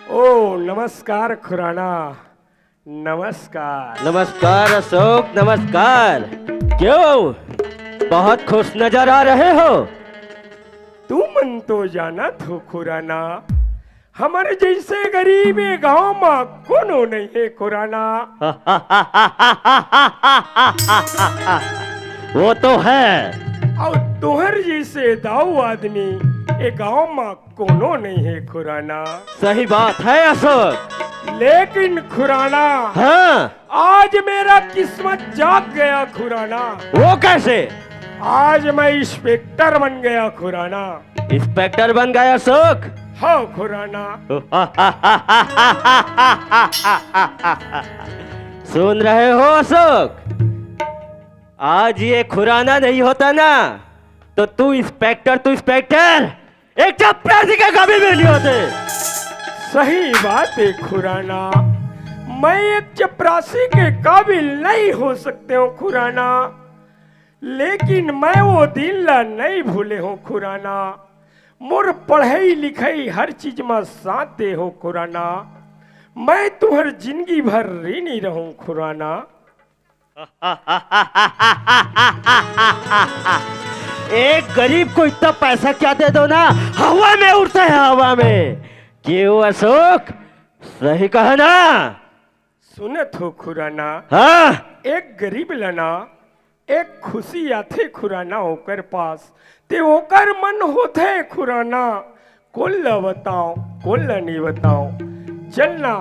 ओ नमस्कार खुराना। नमस्कार। नमस्कार अशोक, नमस्कार। क्यों बहुत खुश नजर आ रहे हो? तू मन तो जानत हो खुराना, हमारे जैसे गरीब गांव में कोनो नहीं है खुराना। वो तो है। और तुहर जैसे दाऊ आदमी ए गांव में कोनो नहीं है खुराना। सही बात है अशोक। लेकिन खुराना, हाँ, आज मेरा किस्मत जाग गया खुराना। वो कैसे? आज मैं इंस्पेक्टर बन गया खुराना। इंस्पेक्टर बन गए अशोक? हाँ खुराना। सुन रहे हो अशोक? आज ये खुराना नहीं होता ना तो तू इंस्पेक्टर एक चपरासी का कभी भी नहीं होते। सही बात है खुराना, मैं एक चपरासी के काबिल नहीं हो सकते हो खुराना, लेकिन मैं वो दिन ला नहीं भूले हो खुराना। मोर पढ़ाई लिखाई हर चीज में साथ दे हो खुराना। मैं तुम्हार जिंदगी भर ऋणी रहूं खुराना। एक गरीब को इतना पैसा क्या दे दो ना, हवा में उड़ता है हवा में। क्यों अशोक, सही कहा ना? सुनत हो खुराना, हाँ, एक गरीब लना एक खुशी आथे खुराना होकर पास ते होकर मन होते खुराना। कोल्ला बताओ कोल्ला नहीं बताओ, चलना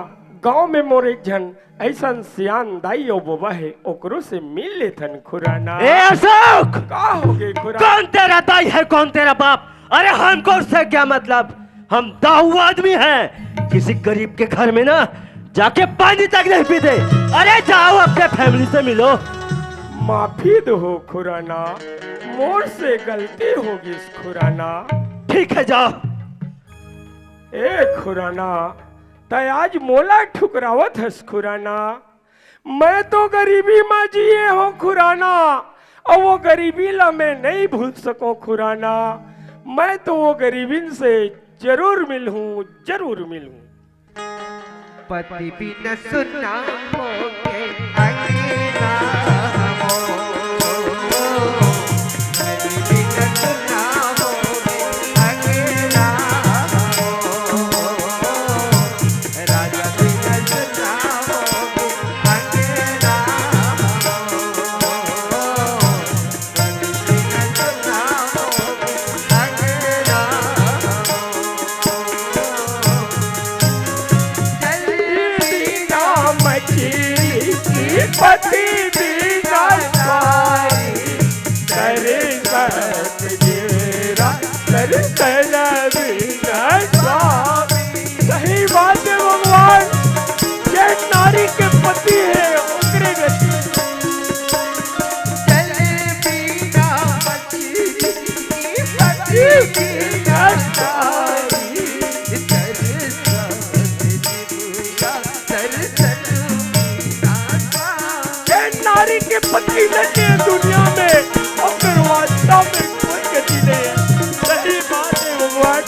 गांव में मोर एक जन ऐसा सियान दाई ओ बाबा है, ओकरो से मिल लेथन खुराना। ए अशोक, का हो गए खुराना? कौन तेरा दाई है कौन तेरा बाप? अरे हमको उससे क्या मतलब? हम दाऊ आदमी हैं। किसी गरीब के घर में ना जाके पानी तक नहीं पीते। अरे जाओ अपने फैमिली से मिलो। माफी दो खुराना, मोर से गलती होगी खुराना। ठीक है जाओ। ए खुराना, तय आज मोला ठुकरावत हस खुराना। मैं तो गरीबी में जिए हो खुराना, और वो गरीबी ला मैं नहीं भूल सको खुराना। मैं तो वो गरीबी से जरूर मिलूं, जरूर मिलूं। पति बिन सुना होके अंगना हो, पति बिन सुना होके अंगना हो, राजा बिन सुना होके अंगना हो, पति बिन सुना होके अंगना पति बिना सारी करे सत जेरा करे सना बिना स्वामी। सही बात है भगवान, ये नारी के पति है उनके गति। पति बिना सारी नारी के पति नहीं है दुनिया में, और फिर वास्तव में कोई गति नहीं है। सही बात है भगवान।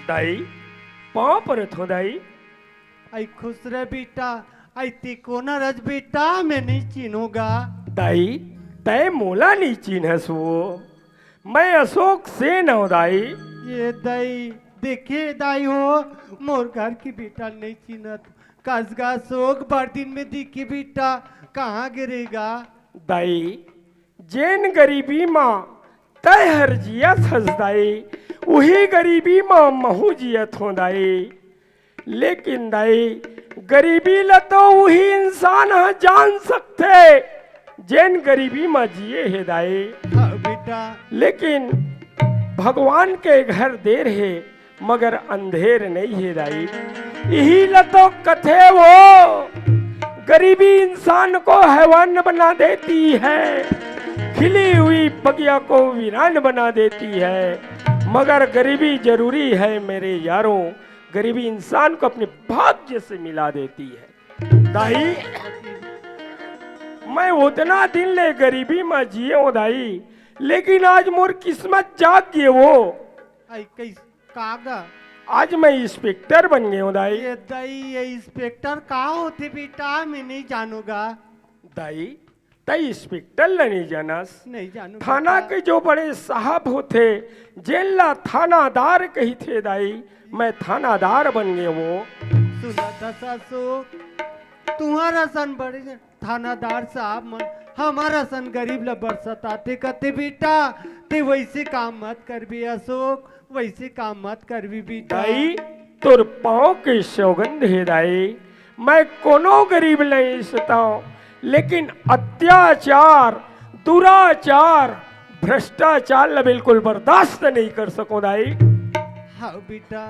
दाई पाँव पर थो दाई। आई खुश रह बेटा, आई तिकोना रज बेटा, मैं नहीं चिन्हूंगा। दाई तय मोला नहीं चिन्हस वो, मैं अशोक सेन हूँ दाई। ये दाई देखे दाई हो, मोर घर की बेटा नहीं चिन्हत। कसगा सोग बर्दिन में दिखी बेटा, कहाँ गिरेगा? दाई जेन गरीबी माँ तय हर जियत हस दाई, वही गरीबी माँ महू जियत हो दाई। लेकिन दाई गरीबी ला तो वही इंसान जान सकते जैन गरीबी में जिए है दाई। हाँ बेटा। लेकिन भगवान के घर देर है मगर अंधेर नहीं है दाई। यही लतो कथे वो गरीबी इंसान को हैवान बना देती है, खिली हुई बगिया को वीरान बना देती है। मगर गरीबी जरूरी है मेरे यारों, गरीबी इंसान को अपने भाग्य से मिला देती है। दाई मैं उतना दिन ले गरीबी में जिए हूँ दाई, लेकिन आज मोर किस्मत जाग गए वो। आई कैस कागा आज मैं इंस्पेक्टर बन गया हूँ दाई। ये दाई ये इंस्पेक्टर का होते बेटा, मैं नहीं जानूंगा। दाई तई इंस्पेक्टर ला नहीं जानस। नहीं जानू थाना बेटा। के जो बड़े साहब होते जेला थानादार कही थे दाई, मैं थानादार बन गए वो। सुना था सासू, तुम्हारा सन बड़े थानादार साहब मन हमारा सन गरीब ला बरसताते कहते बेटा, ते वैसे काम मत कर भी अशोक, वैसे काम मत कर भी बेटा। दाई तुर पाँव के सौगंध है दाई, मैं कोनो गरीब नहीं सताऊं, लेकिन अत्याचार दुराचार भ्रष्टाचार ला बिल्कुल बर्दाश्त नहीं कर सको दाई। हाँ बेटा।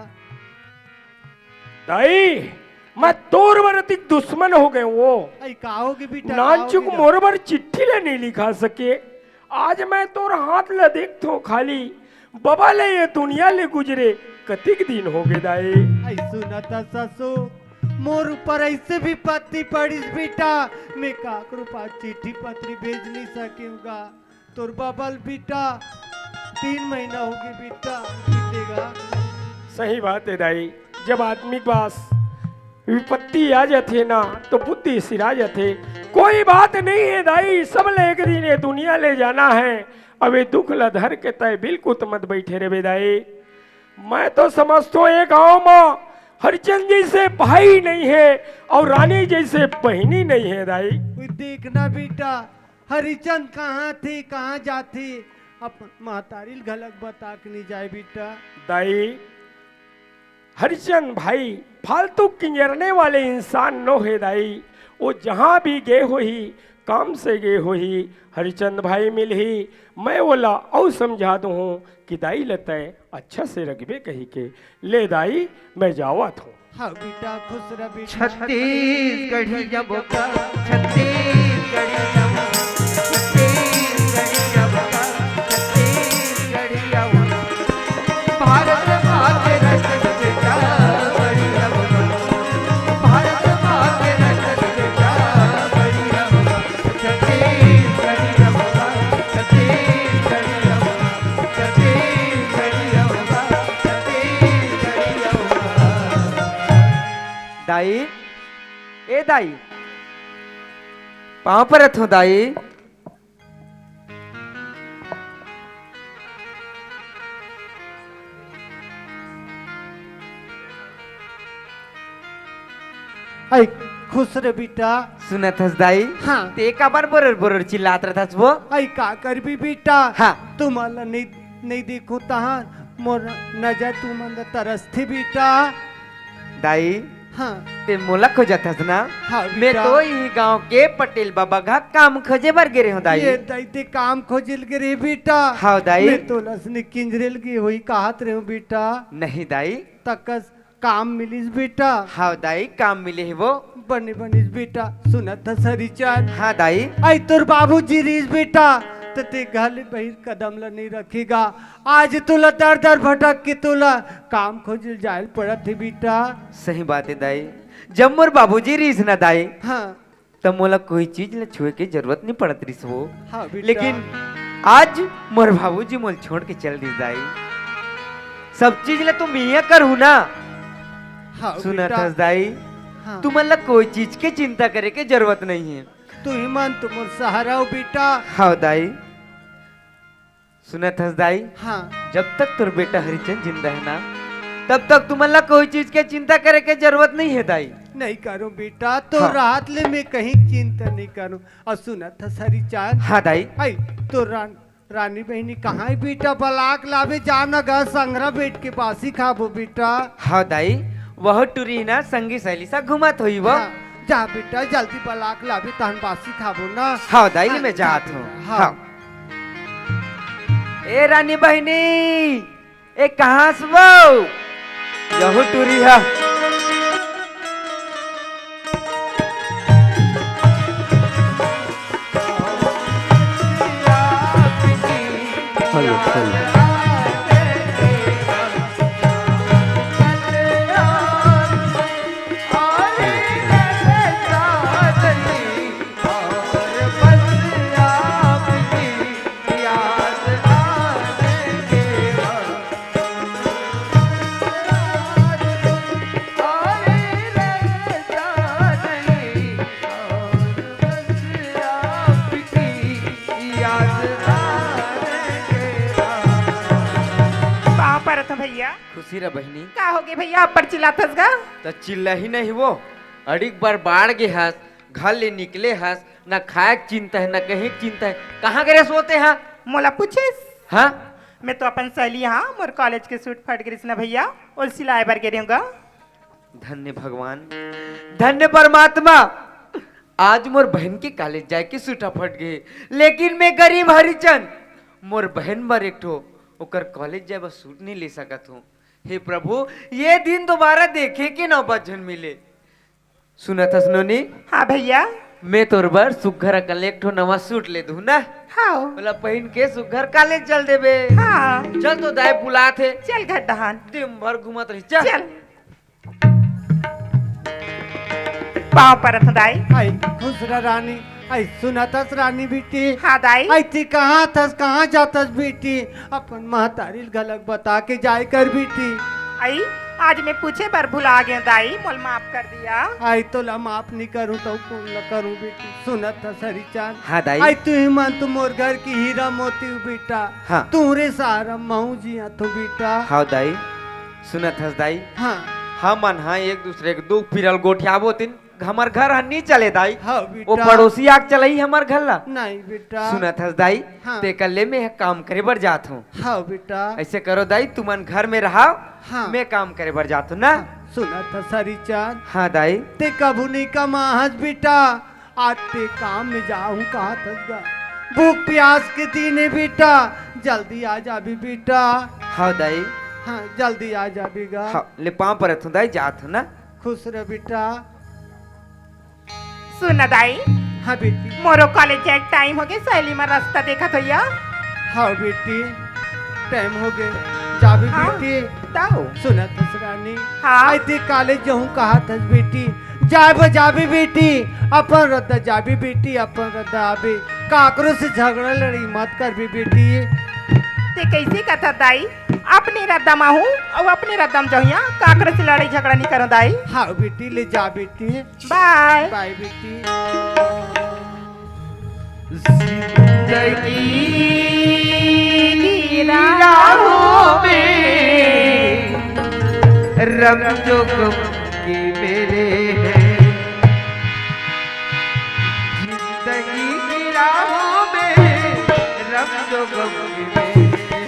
दाई मैं तोर बरतिक दुश्मन हो गए वो। आई कहोगे बेटा, नानचुक कहोगे? मोर बर चिट्ठी ले नहीं लिखा सके। आज मैं तोर हाथ ला देखतो खाली, बाबा ले ये दुनिया ले गुजरे कतिक दिन हो गए दाई। आई सुना था सासू, मोर ऊपर ऐसे भी पत्ती पड़ी बेटा, मैं काकरू पास चिट्ठी पत्री भेज नहीं सकूंगा। तोर बबल बेटा 3 महीना हो गए बेटा, बीतेगा। सही बात है दाई, जब आदमी के पास विपत्ति आ जाते ना तो बुद्धि सिरा जाते। कोई बात नहीं है दाई, सब ले एक दिन ये दुनिया ले जाना है। अब ये दुख ला धर के तय बिल्कुल तो मत बैठे रे बेदाई। मैं तो समझता हूँ ये गाँव में हरिचंद जैसे भाई नहीं है और रानी जैसे बहनी नहीं है दाई। कोई देखना बेटा, हरिचंद कहाँ थे कहाँ जाते, अपन महतारी गलत बता के नहीं जाए बेटा। दाई हरिचंद भाई फालतू किंजरने वाले इंसान नो है दाई। वो जहाँ भी गए हो ही काम से गए हो ही हरिचंद भाई मिल ही, मैं बोला और समझा दूँ कि दाई लतय अच्छा से रखबे कही के। ले दाई मैं जावत हूँ। हाँ बेटा खुश रह बेटा। छत्तीसगढ़ी जब का छत्तीसगढ़ी जब छत्तीसगढ़ी जब का छत्तीसगढ़ी जब भारत माँ के रक्त बेटा बड़ी जब भारत माँ के रक्त बेटा बड़ी जब छत्तीसगढ़ी जब का छत्तीसगढ़ी जब छत्तीसगढ़ी जब छत्तीसगढ़ी जब। दाई ए दाई पाँव पर रथ हो दाई। आई खुश रह बेटा। सुनत हस दाई। हाँ। ते का बार बरोर बरोर चिल्लात रहत वो। आई का कर भी बेटा। हाँ। तुम्हाला नहीं नहीं देखो तहाँ मोर नजर तुम तरस थे बेटा। दाई हाँ ते मोला खोजत हस ना। हाँ मैं बेटा। तो यही गांव के पटेल बाबा का काम खोजे बर गिरे हूँ दाई। ये दैते काम खोजिल के रे बेटा। हाँ दाई। मैं तो लसने किंजरेल की हुई कहत रहे हूँ बेटा। नहीं दाई। तकस काम मिलिस बेटा। हाँ दाई काम मिले है वो। बने बनिस बेटा। सुनत था सरीचान। हाँ दाई। आई तोर बाबू जी रीस बेटा, तो ते घर बहिर कदम ला नहीं रखेगा। आज तुला दर दर भटक के तुला काम खोजिल जायल पड़त है बेटा। सही बात है दाई। जब मोर बाबूजी रीस ना दाई हाँ तब मोला कोई चीज ले छुए के जरूरत नहीं पड़त रही वो। हाँ बेटा। लेकिन आज मोर बाबूजी मोल छोड़ के चल दी दाई। सब चीज ले तुम ये करू ना। हाँ सुना बेटा। था दाई। हाँ। तुम मतलब कोई चीज के चिंता करे के जरूरत नहीं है। तू ही मान तुम सहारा हो बेटा। हाँ दाई। सुना था दाई। हाँ जब तक तुर बेटा हरिचंद जिंदा है ना तब तक तुम मतलब कोई चीज के चिंता करे के जरूरत नहीं है दाई। नहीं करो बेटा, तो हाँ। रात ले मैं कहीं चिंता नहीं करूं। और सुना था सरी चांद। हाँ दाई। आई तो रानी बहनी कहाँ है बेटा? बलाक लावे जाना गा संगरा बैठ के बासी खाबो बेटा। हाँ दाई। वह टूरी ना संगी सहेली सा घुमत हुई वो। हाँ, जा बेटा जल्दी बलाक लाभी तहन बासी खाबो ना। हाँ दाई ले मैं जा जात बेटा, हूँ। हाँ। हाँ। ए रानी बहनी, ए कहाँ से वो? यहू टूरी है। हेलो हेलो कहाँ पर था भैया? खुशी रे बहनी। का हो गए भैया, आप पर चिल्लातस गा? तो चिल्ला ही नहीं वो, अड़िक बार बाढ़ के हंस, घर ले निकले हंस, न खाए के चिंता है न कहीं के चिंता है। कहाँ करे सोते हैं? मोला पूछिस? हाँ मैं तो अपन सहेली हाँ मोर कॉलेज के सूट फट गई ना भैया, और सिलाए बर गिरी हूँ। धन्य भगवान, धन्य परमात्मा। आज मोर बहन के कॉलेज जाए के सूटा फट गए, लेकिन मैं गरीब हरिचंद मोर बहन बर एक ठो ओकर कॉलेज जाए बस सूट नहीं ले सकत हूँ। हे प्रभु, ये दिन दोबारा देखे के नौबत जन मिले। सुना था सुनोनी? हाँ भैया। मैं तोर बर सुघर अकल एक ठो नवा सूट ले दूँ ना। हाँ बोला पहन के सुघर कॉलेज चल देबे। हाँ चल तो दाय बुला थे, चल घर दहान दिन भर घुमत रही। चल चल। पाँव पर था दाई। आई खुश रह रानी। आई सुना थस रानी बेटी। हाँ दाई। आई थी कहाँ थस कहाँ जातस बेटी? अपन महतारी गलत बता के जाए कर बेटी। आई आज मैं पूछे पर भुला गया दाई, मोल माफ कर दिया। आई तो ला माफ नहीं करूँ तो कौन ला करूँ बेटी? सुना था सरीचान। हाँ दाई। आई तू ही मन तू मोर घर की हीरा मोती हूँ बेटा। हाँ। तूरे सारा महू जिया तो बेटा। हाँ दाई। सुना था दाई। हाँ हम मन हाँ एक दूसरे के दुख फिरल गोठियाबो तीन हमार घर हन्नी चले दाई। हाँ वो बेटा। पड़ोसी आग चलाई हमार घर ला। नहीं बेटा। सुना था दाई। हाँ। ते कल्ले में काम करे बर जात हूँ। हाँ बेटा। ऐसे करो दाई, तुमन घर में रहा, हाँ। मैं काम करे बर जात हूँ ना। सुना था सरीचान। हाँ दाई। ते कभू नहीं कमाहस बेटा, आज ते काम में जाऊं कहाँ तक गा। भूख प्यास के दीने बेटा, जल्दी आ जा भी बेटा। हाँ दाई। हाँ जल्दी आ जा बीगा। हाँ ले पाँव पर हूँ दाई, जात हूँ ना। खुश रह बेटा। सुन दाई, हाँ बेटी। मोरो कॉलेज जाए टाइम हो गया, सहेली में रास्ता देखा तो या? हाँ बेटी टाइम हो गए, जा भी हाँ। बेटी। ताओ सुना थस रानी। हाँ। आई ते कॉलेज जाऊं कहा थस बेटी। जाए बजा भी बेटी, अपन रद्दा जा भी बेटी, अपन रद्दा आबे। काकरो से झगड़ा लड़ी मत कर भी बेटी। ते कैसे कथा दाई, अपने रद्दम आहूँ और अपने रद्दम जहिया, काकर से लड़ाई झगड़ा नहीं करो दाई। हाँ बेटी ले जा बेटी। बाय। बाय बेटी। जिंदगी राहों में रब जो गम के मेरे हैं, जिंदगी की राहों में रब जो गम के मेरे हैं,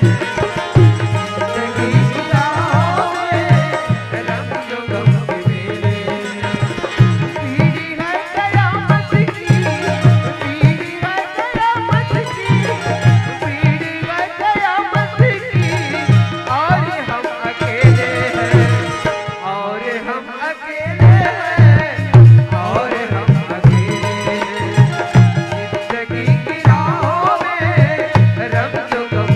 जिंदगी की राहों में रब जो गम के मेरे हैं। पीढ़ी है कयामत की, पीढ़ी है कयामत की, पीढ़ी है कयामत की, और हम अकेले हैं, और हम अकेले हैं, और हम अकेले हैं। जिंदगी की राहों में रब जो गम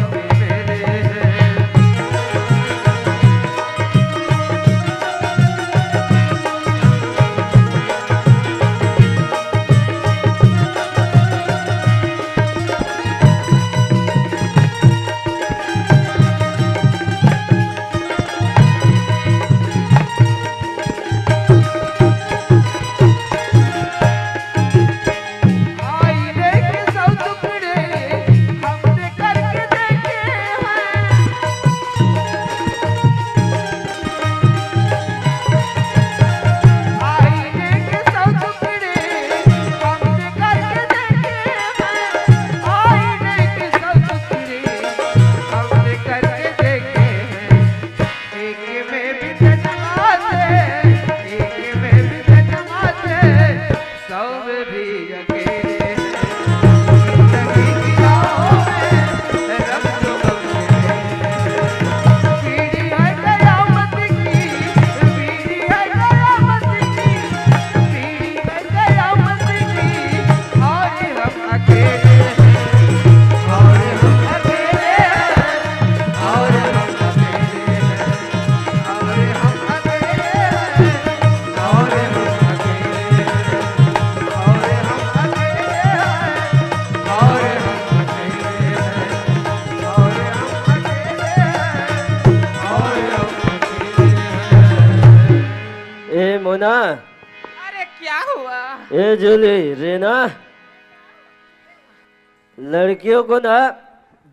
हुआ? ए जूली रेना, लड़कियों को ना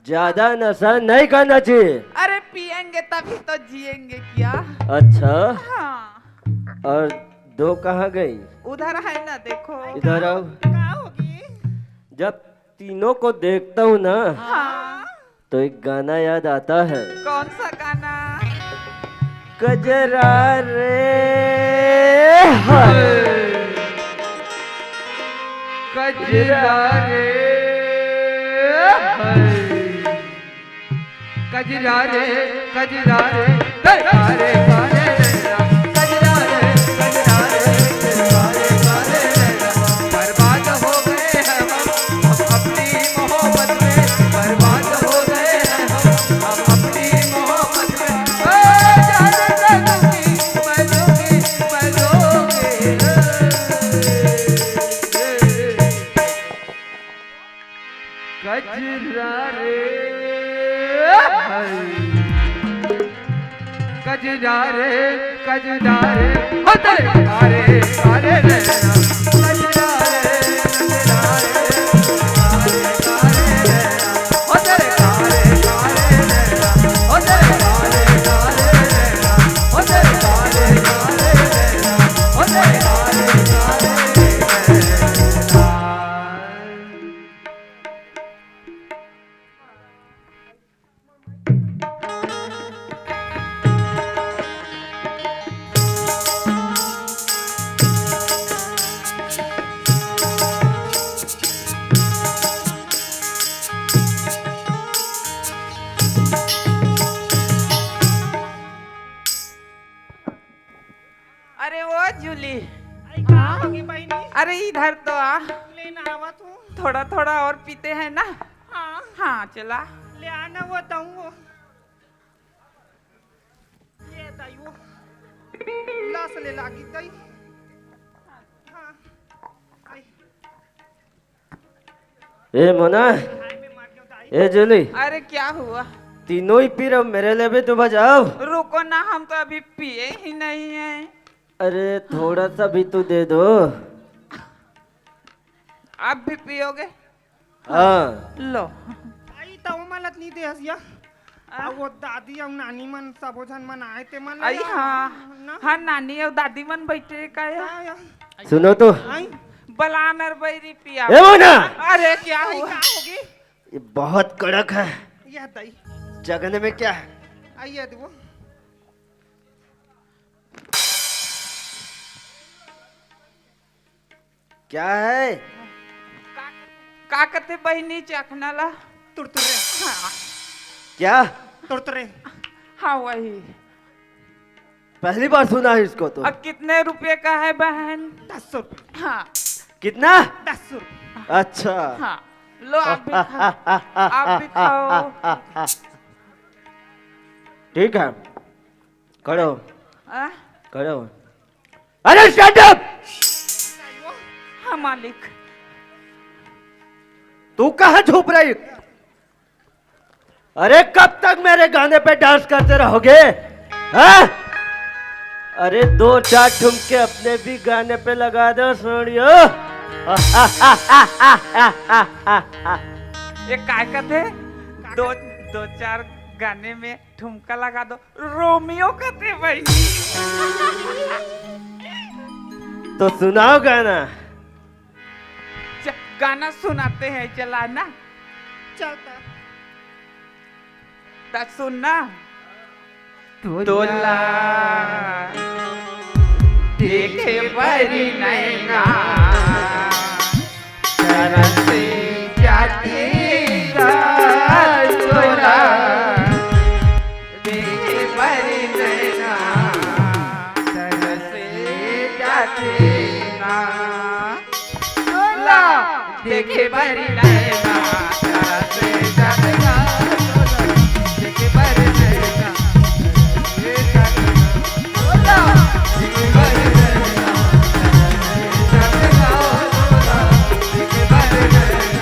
ज्यादा नशा नहीं करना चाहिए। अरे पिएंगे तभी तो जिएंगे क्या? अच्छा, हाँ और दो कहाँ गई? उधर है ना, देखो। इधर आओ। का होगी? जब तीनों को देखता हूँ ना हाँ तो एक गाना याद आता है। कौन सा गाना? कजरा रे हाय, कजरा रे कजरा रे कजरा रे कजरा रे कजरा रे कजरा रे बर्बाद हो गए हैं हम अपनी मोहब्बत में, बर्बाद हो गए हैं हम अपनी मोहब्बत में। जाने लगूंगी कजरा रे कजरा रे कजरा रे हो तेरे कारे कारे रे कजरा रे कजरा रे कारे रे हो तेरे कारे कारे रे हो तेरे कारे कारे रे हो तेरे कारे कारे रे हो तेरे कारे कारे रे। अरे वो जूली, अरे का होगी बहनी? अरे इधर तो आ, लेना आवा तू। थोड़ा थोड़ा और पीते हैं ना। हाँ हाँ चला। ले आना वो दऊँ वो। ये दई वो लाश ले लागी दई। हाँ आई ए मोना, आई में मार के दाई। ए जूली, अरे क्या हुआ? तीनों ही पी रहे हो, मेरे लिए भी तो बजाओ। रुको ना, हम तो अभी पिए ही नहीं हैं। अरे थोड़ा सा भी तो दे दो। आप भी पियोगे? हाँ, लो। आई तो मलत नहीं दे हसिया। आ? वो दादी और नानी मन सबो झन मन आए ते मन आई हाँ हाँ, नानी और दादी मन बैठे का या? सुनो तो। आई बलानर बैरी पिया। ए मोना, अरे क्या आई हुआ? का होगी? ये बहुत कड़क है, यह दई जगने में क्या है? आई ये दो। क्या है? का कहते बहनी चखना ला? तुरतुरे हाँ क्या? तुरतुरे हाँ वही। पहली बार सुना है इसको तो। और कितने रुपए का है बहन? 10 रुपये। हाँ कितना? 10 रुपये। अच्छा। हाँ लो, आप भी खाओ। आप भी खाओ। ठीक है, करो आ? करो। अरे शट अप! हाँ मालिक। तू कहाँ छुप रही? अरे कब तक मेरे गाने पे डांस करते रहोगे? हाँ? अरे 2-4 ठुमके अपने भी गाने पे लगा दो सोनियो। ये काय कहते? दो दो चार गाने में ठुमका लगा दो, रोमियो कहते भाई। तो सुनाओ गाना। गाना सुनाते हैं, चला ना। चलता सुनना। तोला देखे बरी नैना तरसे जाती तोला देखे बरी नैना तरसे जाती ना तोला देखे बरी नैना तरसे जाती ना देखे बरी नैना Bye.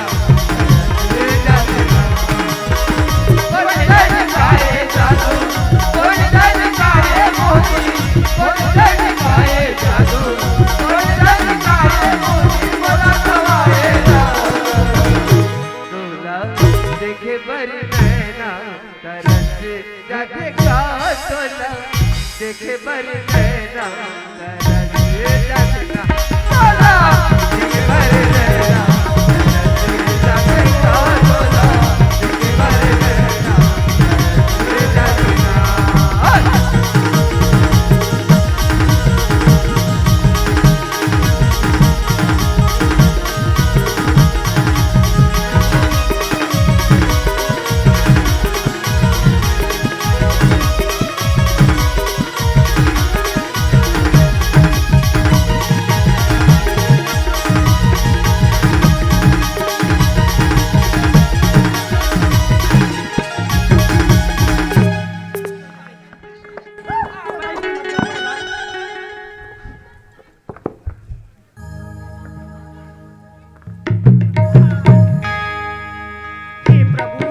देखे बर नैना तरस जाके का तोला देखे बर नैना तरस जाके का तोला देखे बर नैना तरस जाके का तोला देखे बर नैना तरस जाके का हे प्रभु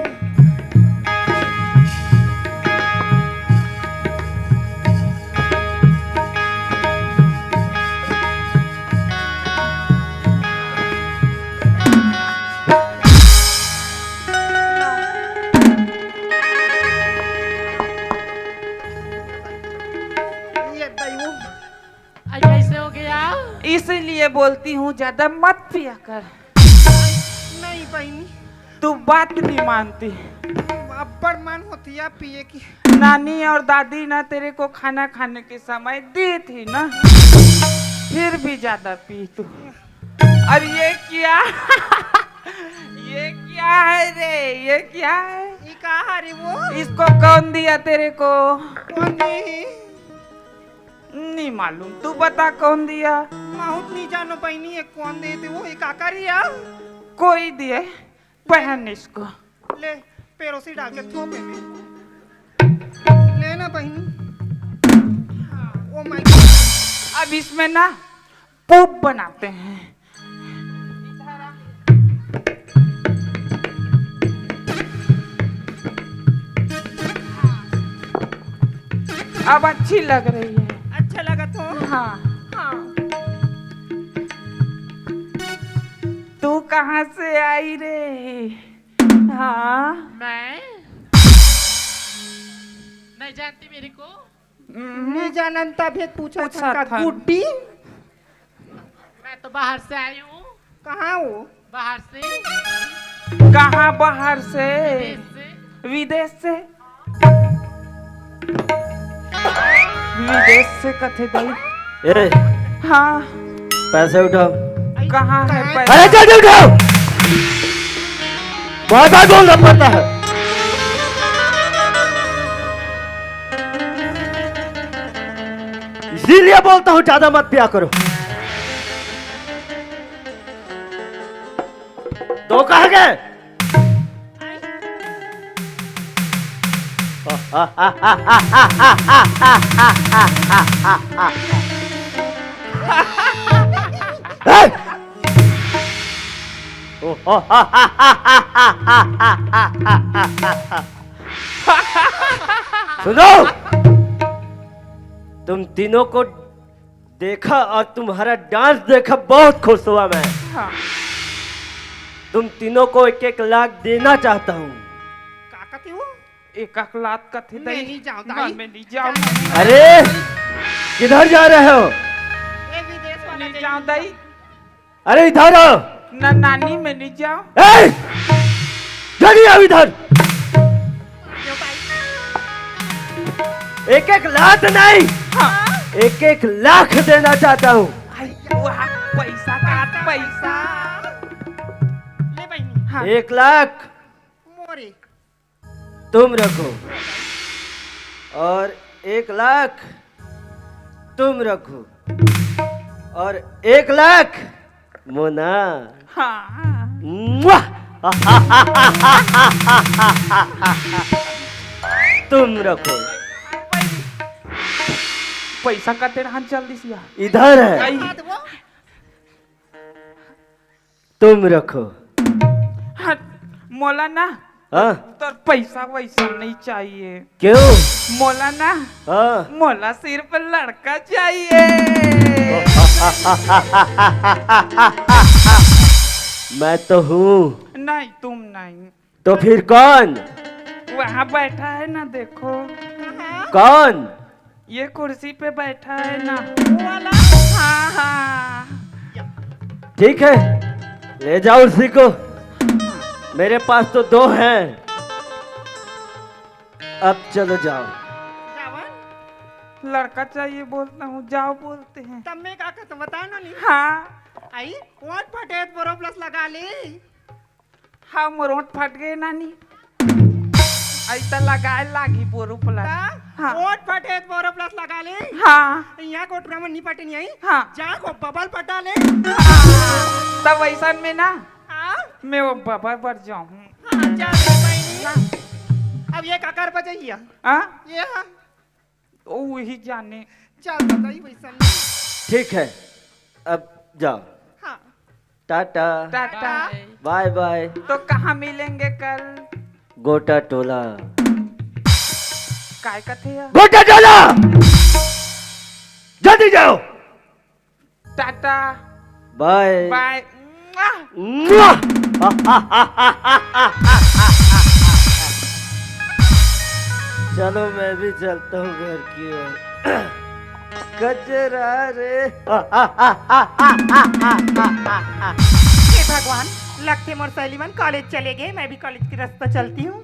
ये दैवो कैसे हो गया? इसीलिए बोलती हूँ ज्यादा मत पिया कर। नहीं बहनी तू बात नहीं मानती। अब्बर मन होती है पिए की। नानी और दादी ना तेरे को खाना खाने के समय दी थी ना, फिर भी ज्यादा पी तू। और ये क्या ये क्या है रे, ये क्या है? ये कहा रे वो? इसको कौन दिया तेरे को? कौन दी? नहीं मालूम, तू बता कौन दिया? माहुत नहीं जानो बहनी ये कौन दे थे वो? ये काका रिया? कोई दिए, पहन इसको। ले पेरोसी डाल के थो पे में लेना बहनी। ओ माय गॉड अब इसमें ना पूप बनाते हैं। अब अच्छी लग रही है। अच्छा लगा तो? हाँ। हाँ तू कहाँ से आई रे? हाँ मैं नहीं जानती मेरे को। नहीं जानता भेद पूछा पूछा था था। गुड्डी मैं तो बाहर से आई हूँ। कहाँ हो? बाहर से, कहाँ बाहर से? देश से। विदेश से। विदेश से कथे गई? ए, हाँ पैसे उठाओ। कहाँ है अरे पैसा? जल्दी उठाओ, बहुत बार बोलना पड़ता है। इसीलिए बोलता हूँ ज्यादा मत पिया करो। तो कहाँ गए? Hey! सुनो, तुम तीनों को देखा और तुम्हारा डांस देखा बहुत खुश हुआ मैं। हाँ। तुम तीनों को 1-1 लाख देना चाहता हूँ। काका थी वो? एक अखलात कथे मैं नहीं जाऊँ, ना, दाई। मैं नहीं जाऊँ। अरे किधर जा रहे हो? ये विदेश वाला नहीं जाऊँ दाई। अरे इधर आओ। ना नानी मैं नहीं जाऊँ। ए! जल्दी आओ इधर। 1-1 लाख नहीं, हाँ। 1-1 लाख देना चाहता हूँ। आई, वाह, पैसा का पैसा। ले बहनी हाँ। 1 लाख मोरे तुम रखो और 1 लाख तुम रखो और 1 लाख मोना। हाँ। मुआ! तुम रखो। पैसा का तेरा हाथ जल्दी से आ। इधर है, आई, तुम रखो। हाँ, मौलाना हाँ तो पैसा वैसा नहीं चाहिए। क्यों? मौलाना हाँ मोला सिर्फ लड़का चाहिए। मैं तो हूँ। नहीं तुम नहीं। तो फिर कौन? वहाँ बैठा है ना, देखो कौन? ये कुर्सी पे बैठा है ना। वो वाला। हाँ हाँ। ठीक है, ले जाओ उसी को। मेरे पास तो 2 हैं। अब चलो जाओ। जावन लड़का चाहिए बोलता हूँ, जाओ बोलते हैं। तब मैं का तो बता ना नहीं। हाँ आई वोट फटेत बोरो प्लस लगा ले। हाँ मोरोट फट गए नानी। ऐसा लगाए लागी बोरू प्लस। हाँ। वोट फटेत बोरो प्लस लगा ले। हाँ यहाँ कोटरा में नहीं पटे नहीं आई। हाँ। जा को बबल पटा ले। तब ऐसा में ना हाँ मैं वो बबर पर जाऊँ। हाँ जा दे बहनी। अब ये काकर बजाइया। हाँ ये हाँ ओ वही जाने। चल बताई वैसा नहीं। ठीक है, अब जाओ। हाँ टाटा, टाटा। Bye bye. तो कहाँ मिलेंगे कल? गोटा टोला। काय कथे है? गोटा टोला, जल्दी जाओ। Tata bye bye. चलो मैं भी चलता हूँ घर की ओर। कचरा रे। हे भगवान, लगते मोर सहेलीमन कॉलेज चले गए। मैं भी कॉलेज की रास्ता चलती हूँ।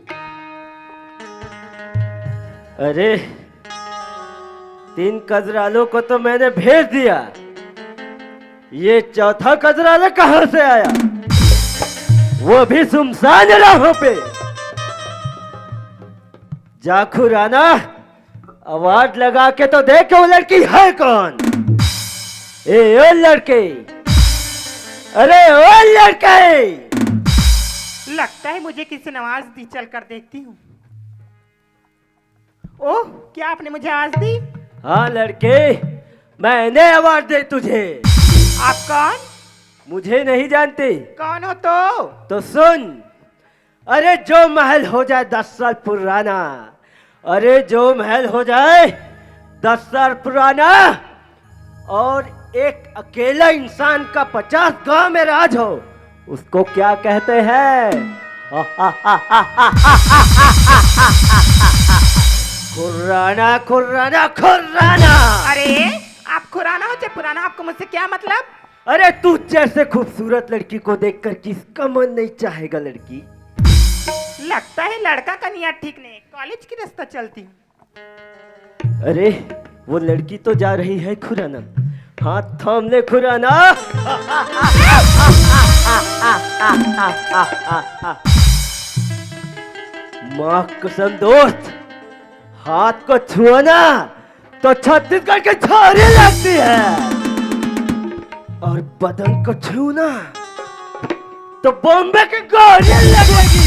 अरे 3 कजरालों को तो मैंने भेज दिया, ये चौथा कजराला कहाँ से आया? वो भी सुमसान राहों पे। जा खुराना, आवाज लगा के तो देख वो लड़की है कौन? ए ओ लड़के, अरे ओ लड़के। लगता है मुझे किसी ने आवाज दी, चल कर देखती हूँ। ओह, क्या आपने मुझे आवाज दी? हाँ लड़के, मैंने आवाज दी तुझे। आप कौन? मुझे नहीं जानते? कौन हो तो सुन, अरे जो महल हो जाए 10 साल पुराना, अरे जो महल हो जाए 10 साल पुराना और एक अकेला इंसान का 50 गांव में राज हो, उसको क्या कहते हैं? खुर्राना खुर्राना खुर्राना। अरे आप खुराना हो चाहे पुराना, आपको मुझसे क्या मतलब? अरे तू जैसे खूबसूरत लड़की को देखकर किसका मन नहीं चाहेगा लड़की? लगता है लड़का का नियत ठीक नहीं, कॉलेज की रास्ता चलती हूँ। अरे वो लड़की तो जा रही है खुराना, हाथ थाम ले खुराना। माँ कसम दोस्त, हाथ को छुआना तो छत्तीसगढ़ के छोरे लगती है, और बदन को छूना तो बॉम्बे की गोली लगेगी।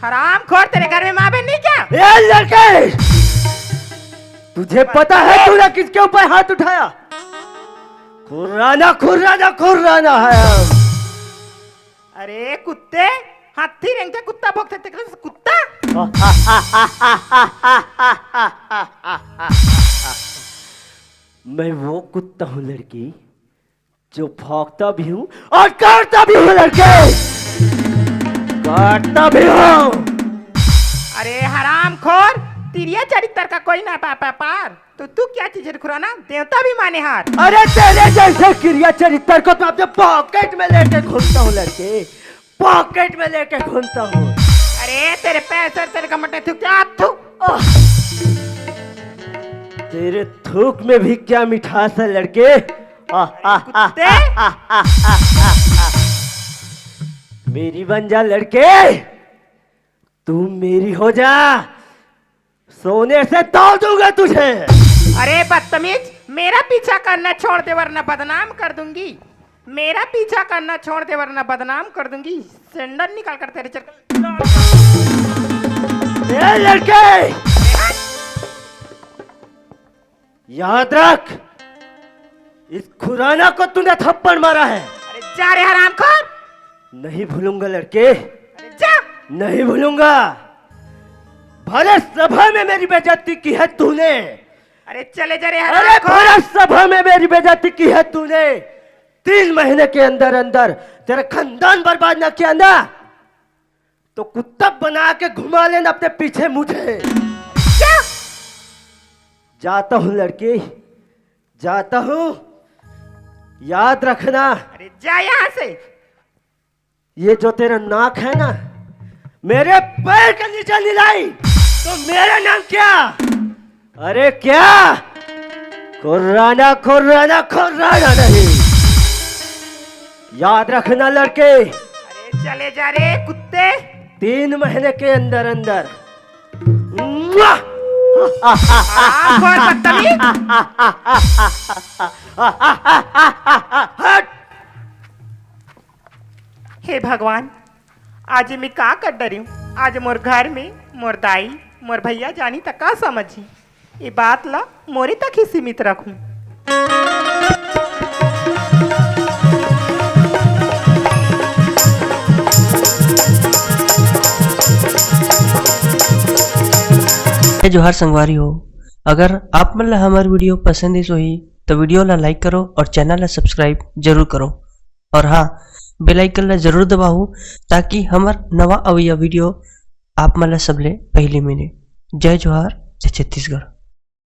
हराम खोर, तेरे घर में माँ बहन नहीं क्या? ए लड़के, तुझे पता है तूने किसके ऊपर हाथ उठाया? खुर्राना खुर्राना खुर्राना है हम। अरे कुत्ते, हाथी रेंग के कुत्ता भोगते थे, कुत्ता। मैं वो कुत्ता हूँ लड़की, जो भौंकता भी हूँ और काटता भी हूँ लड़के, काटता भी हूँ। अरे हराम खोर, तिरिया चरित्र का कोई ना पापा पार। तो तू क्या चीज है खुराना? देवता भी माने हार। अरे तेरे जैसे क्रिया चरित्र को तो अपने पॉकेट में लेके घूमता हूँ लड़के, पॉकेट में लेके घूमता हूँ। अरे तेरे पैसे तेरे कमटे थू क्या थू? तेरे थूक में भी क्या मिठास है लड़के। कुत्ते, मेरी बन जा लड़के, तू मेरी हो जा, सोने से तोड़ दूंगा तुझे। अरे बदतमीज, मेरा पीछा करना छोड़ दे वरना बदनाम कर दूंगी। मेरा पीछा करना छोड़ दे वरना बदनाम कर दूंगी। सेंडर निकाल कर तेरे चक्कर। ए लड़के, याद रख, इस खुराना को तूने थप्पड़ मारा है। अरे जा रे हराम खोर। नहीं भूलूंगा लड़के, अरे जा। नहीं भूलूंगा। भारत सभा में मेरी बेइज्जती की है तूने। अरे चले जा रे अरे हराम खोर। भारत सभा में मेरी बेइज्जती की है तूने। 3 महीने के अंदर अंदर तेरा खानदान बर्बाद ना किया ना तो कुत्ता बना के घुमा लेना अपने पीछे मुझे। क्या? जाता हूं लड़की, जाता हूं, याद रखना। अरे जा यहाँ से। ये जो तेरा नाक है ना, मेरे पैर के नीचे मिलाई तो मेरा नाम क्या? अरे क्या? खुर्राना खुर्राना खुर्राना नहीं, याद रखना लड़के। अरे चले जा रे कुत्ते। 3 महीने के अंदर अंदर। कौन बदतमीज? हट। हे भगवान, आज मैं का कर डरी हूँ। आज मोर घर में मोर दाई मोर भैया जानी तक का समझी। ये बात ला मोरे तक ही सीमित रखूं। जोहार संगवारी हो, अगर आप मन ला हमार वीडियो पसंद ही सोही तो वीडियो ला लाइक करो और चैनल ला सब्सक्राइब जरूर करो। और हाँ, बेल आइकन ला जरूर दबाओ ताकि हमार नवा अवैया वीडियो आप मन ला सबले पहले मिले। जय जोहार, जय छत्तीसगढ़।